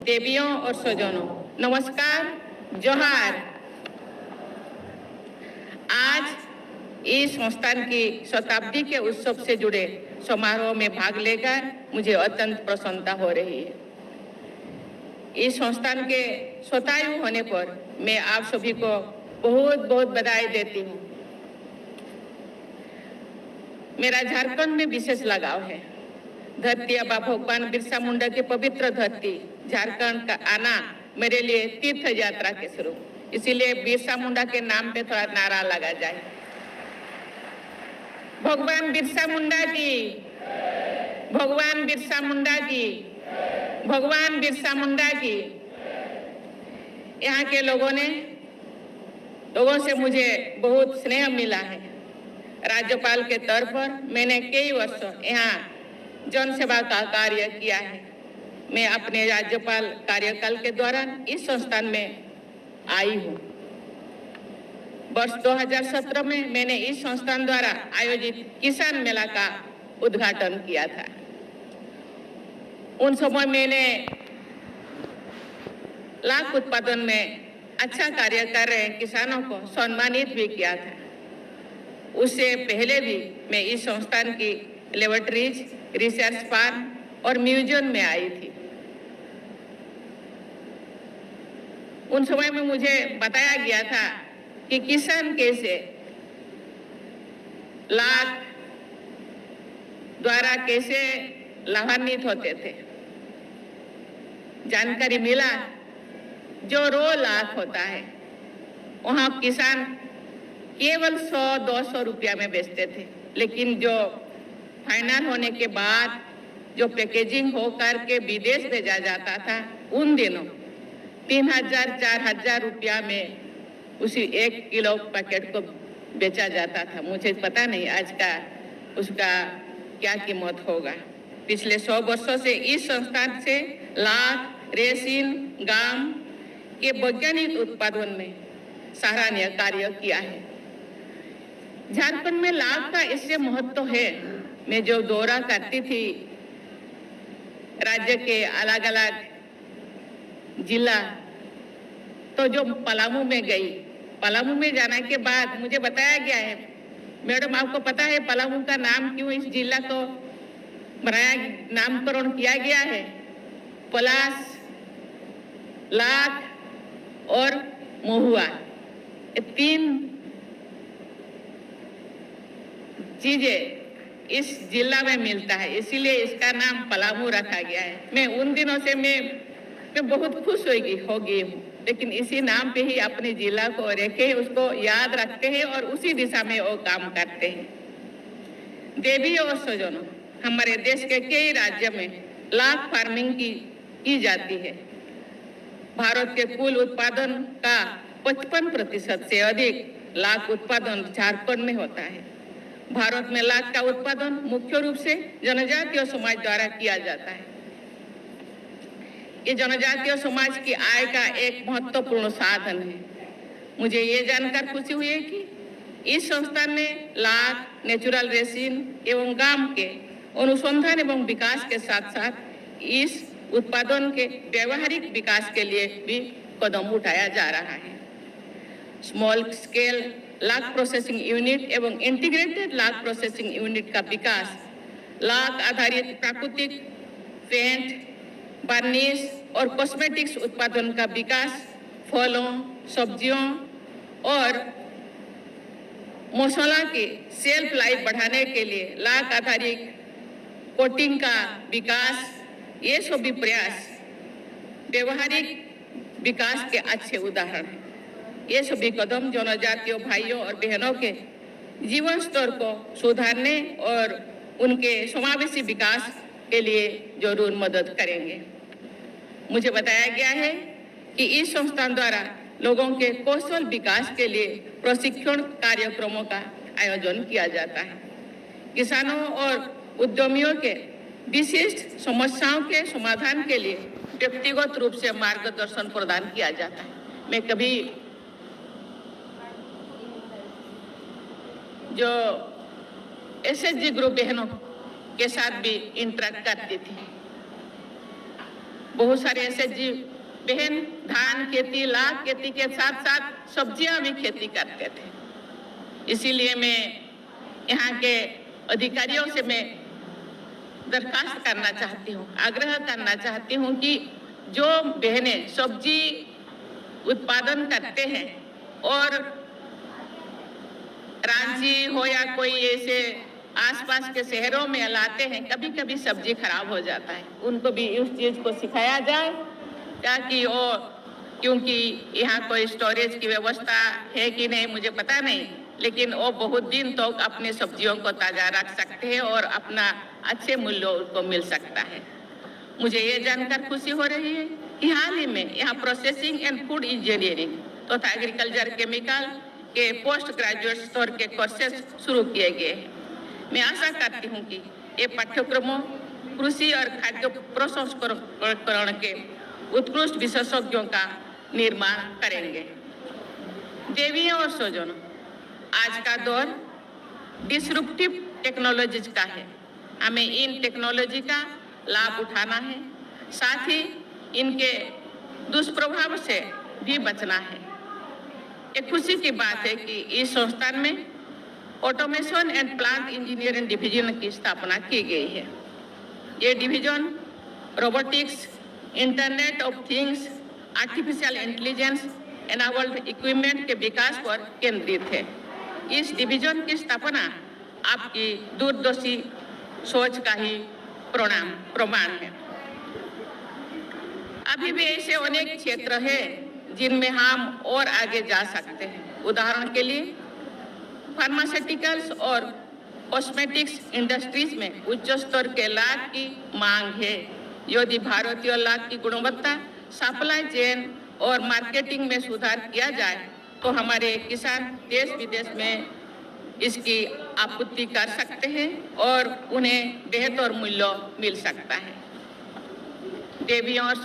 देवियों और स्वजनों, नमस्कार, जोहार। आज इस संस्थान की शताब्दी के उत्सव से जुड़े समारोह में भाग लेकर मुझे अत्यंत प्रसन्नता हो रही है। इस संस्थान के शतायु होने पर मैं आप सभी को बहुत बहुत बधाई देती हूँ। मेरा झारखंड में विशेष लगाव है। धरती आबा भगवान बिरसा मुंडा की पवित्र धरती झारखंड का आना मेरे लिए तीर्थ यात्रा के स्वरूप, इसीलिए बिरसा मुंडा के नाम पे थोड़ा नारा लगा जाए, भगवान बिरसा मुंडा की, भगवान बिरसा मुंडा की, भगवान बिरसा मुंडा की। यहाँ के लोगों से मुझे बहुत स्नेह मिला है। राज्यपाल के तौर पर मैंने कई वर्षों यहाँ जन सेवा का कार्य किया है। मैं अपने राज्यपाल कार्यकाल के दौरान इस संस्थान में आई हूँ। वर्ष 2017 में मैंने इस संस्थान द्वारा आयोजित किसान मेला का उद्घाटन किया था। उन समय मैंने लाख उत्पादन में अच्छा कार्य कर रहे किसानों को सम्मानित भी किया था। उससे पहले भी मैं इस संस्थान की लेबोरेटरीज, रिसर्च फार्म और म्यूजियम में आई थी। उन समय में मुझे बताया गया था कि किसान कैसे लाख द्वारा कैसे लाभान्वित होते थे। जानकारी मिला जो रो लाख होता है वहाँ किसान केवल 100-200 रुपया में बेचते थे, लेकिन जो फाइनल होने के बाद जो पैकेजिंग होकर के विदेश भेजा जाता था, उन दिनों 3000-4000 रुपया में उसी 1 किलो पैकेट को बेचा जाता था। मुझे पता नहीं आज का उसका क्या कीमत होगा। पिछले 100 वर्षों से इस संस्थान से लाख, रेसिन, गाम के वैज्ञानिक उत्पादन में सराहनीय कार्य किया है। झारखंड में लाख का इससे महत्व है। मैं जो दौरा करती थी राज्य के अलग अलग जिला, तो जो पलामू में गई, पलामू में जाने के बाद मुझे बताया गया है, मैडम आपको पता है पलामू का नाम क्यों इस जिला को बनाया, नामकरण किया गया है? पलास, लाख और महुआ, ये 3 चीजें इस जिला में मिलता है, इसीलिए इसका नाम पलामू रखा गया है। मैं उन दिनों से मैं बहुत खुश हो गई हूँ, लेकिन इसी नाम पे ही अपने जिला को रखे, उसको याद रखते हैं और उसी दिशा में वो काम करते हैं। देवी और स्वजनों, हमारे देश के कई राज्यों में लाख फार्मिंग की जाती है। भारत के कुल उत्पादन का 55% से अधिक लाख उत्पादन झारखंड में होता है। भारत में लाख का उत्पादन मुख्य रूप से जनजातीय समाज द्वारा किया जाता है। ये जनजातीय समाज की आय का एक महत्वपूर्ण साधन है। मुझे ये जानकर खुशी हुई है कि इस संस्थान ने लाख, नेचुरल रेसिन एवं गाम के अनुसंधान एवं विकास के साथ साथ इस उत्पादन के व्यवहारिक विकास के लिए भी कदम उठाया जा रहा है। Small scale lakh processing unit एवं इंटीग्रेटेड लाख प्रोसेसिंग यूनिट का विकास, लाख आधारित प्राकृतिक पेंट, वार्निश और कॉस्मेटिक्स उत्पादन का विकास, फलों, सब्जियों और मसाला के शेल्फ लाइफ बढ़ाने के लिए लाख आधारित कोटिंग का विकास, ये सभी प्रयास व्यवहारिक विकास के अच्छे उदाहरण हैं। ये सभी कदम जनजातीय भाइयों और बहनों के जीवन स्तर को सुधारने और उनके समावेशी विकास के लिए जरूर मदद करेंगे। मुझे बताया गया है कि इस संस्थान द्वारा लोगों के कौशल विकास के लिए प्रशिक्षण कार्यक्रमों का आयोजन किया जाता है। किसानों और उद्यमियों के विशिष्ट समस्याओं के समाधान के लिए व्यक्तिगत रूप से मार्गदर्शन प्रदान किया जाता है। मैं कभी जो SHG ग्रुप बहनों के साथ भी इंटरेक्ट करती थी। बहुत सारे ऐसे जीव बहन धान खेती, लाख खेती के साथ साथ सब्जियां भी खेती करते थे। इसीलिए मैं यहाँ के अधिकारियों से मैं दरखास्त करना चाहती हूँ, आग्रह करना चाहती हूँ कि जो बहनें सब्जी उत्पादन करते हैं और रांची हो या कोई ऐसे आसपास के शहरों में लाते हैं, कभी कभी सब्जी खराब हो जाता है, उनको भी उस चीज को सिखाया जाए ताकि वो, क्योंकि यहाँ कोई स्टोरेज की व्यवस्था है कि नहीं मुझे पता नहीं, लेकिन वो बहुत दिन तक तो अपने सब्जियों को ताजा रख सकते हैं और अपना अच्छे मूल्य उनको मिल सकता है। मुझे ये जानकर खुशी हो रही है कि हाल ही में यहाँ प्रोसेसिंग एंड फूड इंजीनियरिंग तथा एग्रीकल्चर केमिकल के पोस्ट ग्रेजुएट स्तर के कोर्सेज शुरू किए गए हैं। मैं आशा करती हूँ कि ये पाठ्यक्रमों कृषि और खाद्य प्रसंस्करण के उत्कृष्ट विशेषज्ञों का निर्माण करेंगे। देवियों और स्वजनों, आज का दौर डिसरप्टिव टेक्नोलॉजीज का है। हमें इन टेक्नोलॉजी का लाभ उठाना है, साथ ही इनके दुष्प्रभाव से भी बचना है। एक खुशी की बात है कि इस संस्थान में automation and plant engineering division की स्थापना की गई है। ये division robotics, internet of things, artificial intelligence enabled equipment के विकास पर केंद्रित है। इस डिवीजन की स्थापना आपकी दूरदर्शी सोच का ही प्रमाण है। अभी भी ऐसे अनेक क्षेत्र हैं जिनमें हम और आगे जा सकते हैं। उदाहरण के लिए फार्मास्यूटिकल्स और कॉस्मेटिक्स इंडस्ट्रीज में उच्च स्तर के लाभ की मांग है। यदि भारतीय लाभ की गुणवत्ता, सप्लाई चेन और मार्केटिंग में सुधार किया जाए तो हमारे किसान देश विदेश में इसकी आपूर्ति कर सकते हैं और उन्हें बेहतर मूल्य मिल सकता है। देवियों और